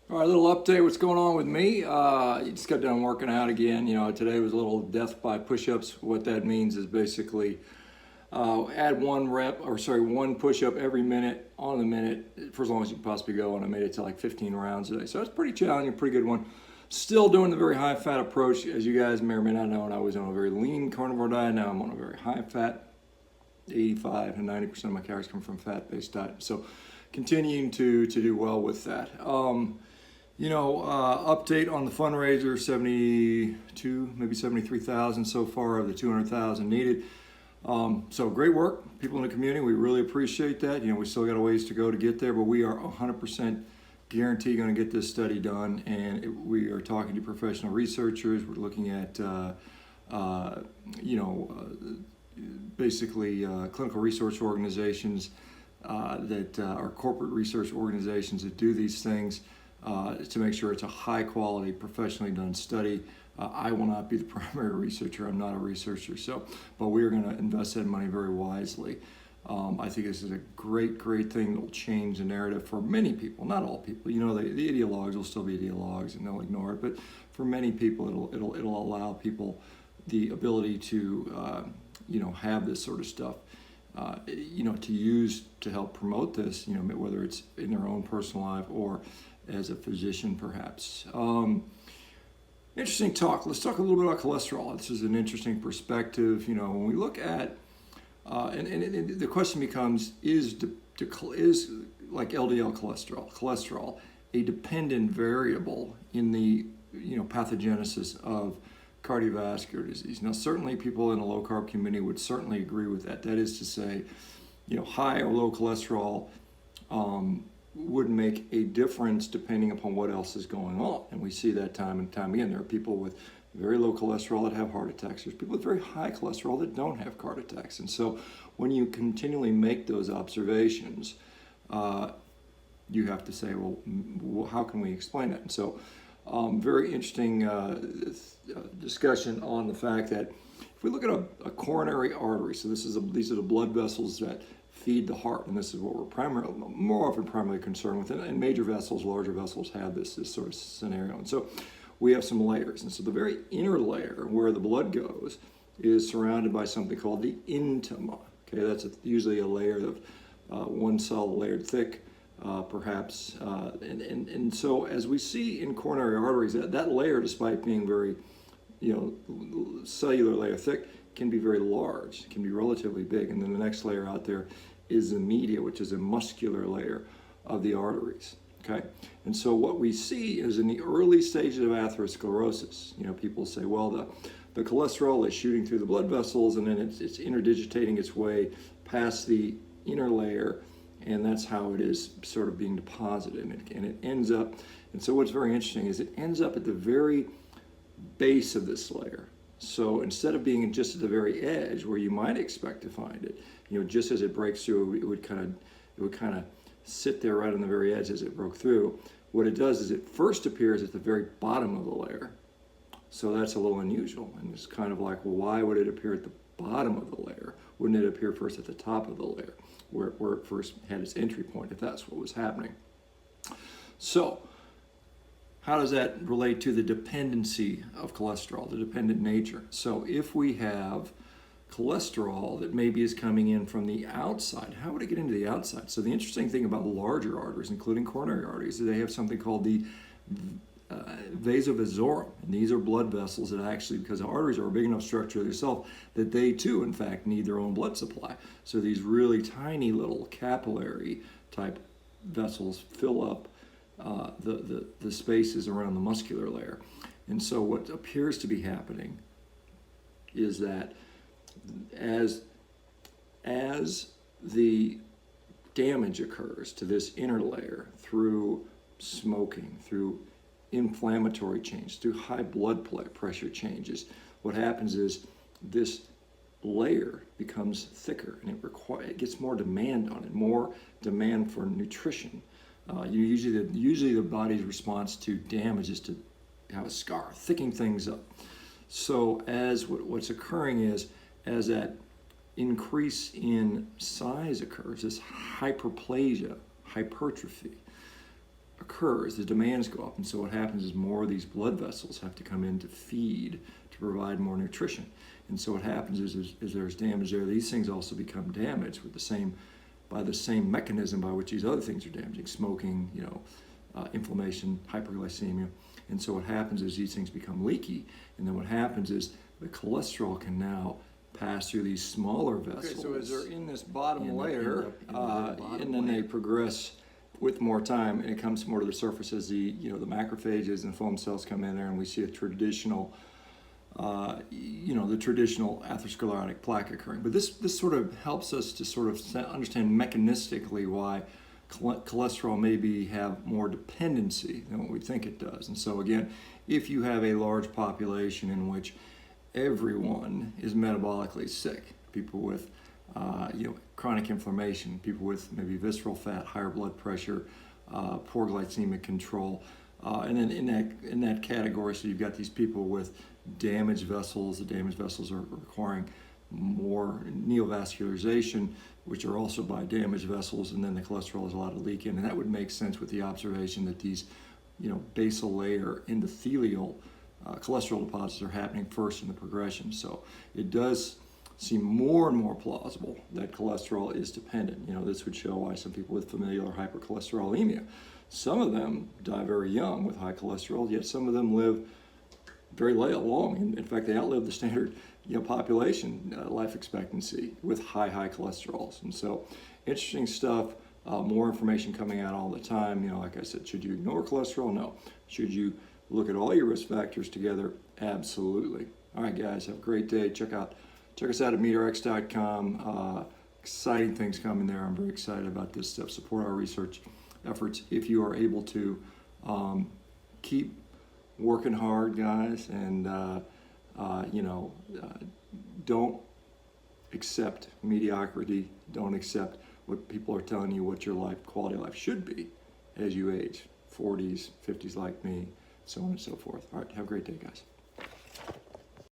All right, a little update. What's going on with me? Just got done working out again. Today was a little death by push-ups. What that means is basically add one push-up every minute on the minute for as long as you can possibly go. And I made it to like 15 rounds a day. So it's pretty challenging, pretty good one. Still doing the very high-fat approach. As you guys may or may not know, and I was on a very lean carnivore diet. Now I'm on a very high-fat. 85 to 90% of my calories come from fat-based diet. So continuing to do well with that. Update on the fundraiser, 72, maybe 73,000 so far of the 200,000 needed. So great work, people in the community. We really appreciate that. We still got a ways to go to get there, but we are 100% guarantee going to get this study done. And we are talking to professional researchers. We're looking at, basically clinical research organizations that are corporate research organizations that do these things. To make sure it's a high quality, professionally done study. I will not be the primary researcher. I'm not a researcher. But we are going to invest that money very wisely. I think this is a great thing that will change the narrative for many people, not all people. The ideologues will still be ideologues and they'll ignore it. But for many people, it'll allow people the ability to, have this sort of stuff. To use to help promote this, whether it's in their own personal life or as a physician, perhaps. Interesting talk. Let's talk a little bit about cholesterol. This is an interesting perspective. When we look at, and the question becomes, is like LDL cholesterol, a dependent variable in the pathogenesis of cardiovascular disease? Now, certainly people in the low carb community would certainly agree with that. That is to say, high or low cholesterol would make a difference depending upon what else is going on. And we see that time and time again. There are people with very low cholesterol that have heart attacks. There's people with very high cholesterol that don't have heart attacks. And so when you continually make those observations, you have to say, well, how can we explain it? And so very interesting discussion on the fact that if we look at a coronary artery, so these are the blood vessels that feed the heart, and this is what we're more often primarily concerned with. And major vessels, larger vessels have this sort of scenario. And so we have some layers. And so the very inner layer where the blood goes is surrounded by something called the intima. Okay, that's usually a layer of one cell layered thick, perhaps. And so as we see in coronary arteries, that layer, despite being very, cellular layer thick, can be very large, can be relatively big. And then the next layer out there is the media, which is a muscular layer of the arteries. Okay, and so what we see is in the early stages of atherosclerosis, people say, well, the cholesterol is shooting through the blood vessels and then it's interdigitating its way past the inner layer, and that's how it is sort of being deposited, and it ends up, and so what's very interesting is it ends up at the very base of this layer. So instead of being just at the very edge where you might expect to find it, just as it breaks through, it would kind of sit there right on the very edge as it broke through. What it does is it first appears at the very bottom of the layer. So that's a little unusual, and it's kind of like, well, why would it appear at the bottom of the layer? Wouldn't it appear first at the top of the layer, where it first had its entry point, if that's what was happening? So how does that relate to the dependency of cholesterol, the dependent nature? So if we have cholesterol that maybe is coming in from the outside, how would it get into the outside? So the interesting thing about larger arteries, including coronary arteries, is they have something called the vasovasorum. And these are blood vessels that actually, because the arteries are a big enough structure themselves, that they too, in fact, need their own blood supply. So these really tiny little capillary type vessels fill up the spaces around the muscular layer. And so what appears to be happening is that as the damage occurs to this inner layer through smoking, through inflammatory change, through high blood pressure changes, what happens is this layer becomes thicker, and it gets more demand on it, more demand for nutrition. Usually the body's response to damage is to have a scar, thickening things up. So as what's occurring is, as that increase in size occurs, this hyperplasia, hypertrophy occurs, the demands go up. And so what happens is more of these blood vessels have to come in to feed, to provide more nutrition. And so what happens is there's damage there. These things also become damaged with by the same mechanism by which these other things are damaging: smoking, inflammation, hyperglycemia. And so what happens is these things become leaky. And then what happens is the cholesterol can now pass through these smaller vessels. Okay, so as they're in this bottom layer, and then they progress with more time, and it comes more to the surface as the macrophages and foam cells come in there, and we see a traditional, the traditional atherosclerotic plaque occurring. But this sort of helps us to sort of understand mechanistically why cholesterol maybe have more dependency than what we think it does. And so again, if you have a large population in which everyone is metabolically sick, people with chronic inflammation, people with maybe visceral fat, higher blood pressure, poor glycemic control, and then in that category, so you've got these people with damaged vessels. The damaged vessels are requiring more neovascularization, which are also by damaged vessels, and then the cholesterol is allowed to leak in. And that would make sense with the observation that these basal layer endothelial cholesterol deposits are happening first in the progression. So it does seem more and more plausible that cholesterol is dependent. This would show why some people with familial hypercholesterolemia, some of them die very young with high cholesterol, yet some of them live very long. In fact, they outlive the standard population life expectancy with high cholesterols. And so interesting stuff. More information coming out all the time. Like I said, should you ignore cholesterol? No. Should you look at all your risk factors together? Absolutely. All right, guys, have a great day. Check us out at meatrx.com. Exciting things coming there. I'm very excited about this stuff. Support our research efforts if you are able to. Keep working hard, guys, and don't accept mediocrity. Don't accept what people are telling you what your quality of life should be as you age. 40s, 50s like me, so on and so forth. All right, have a great day, guys.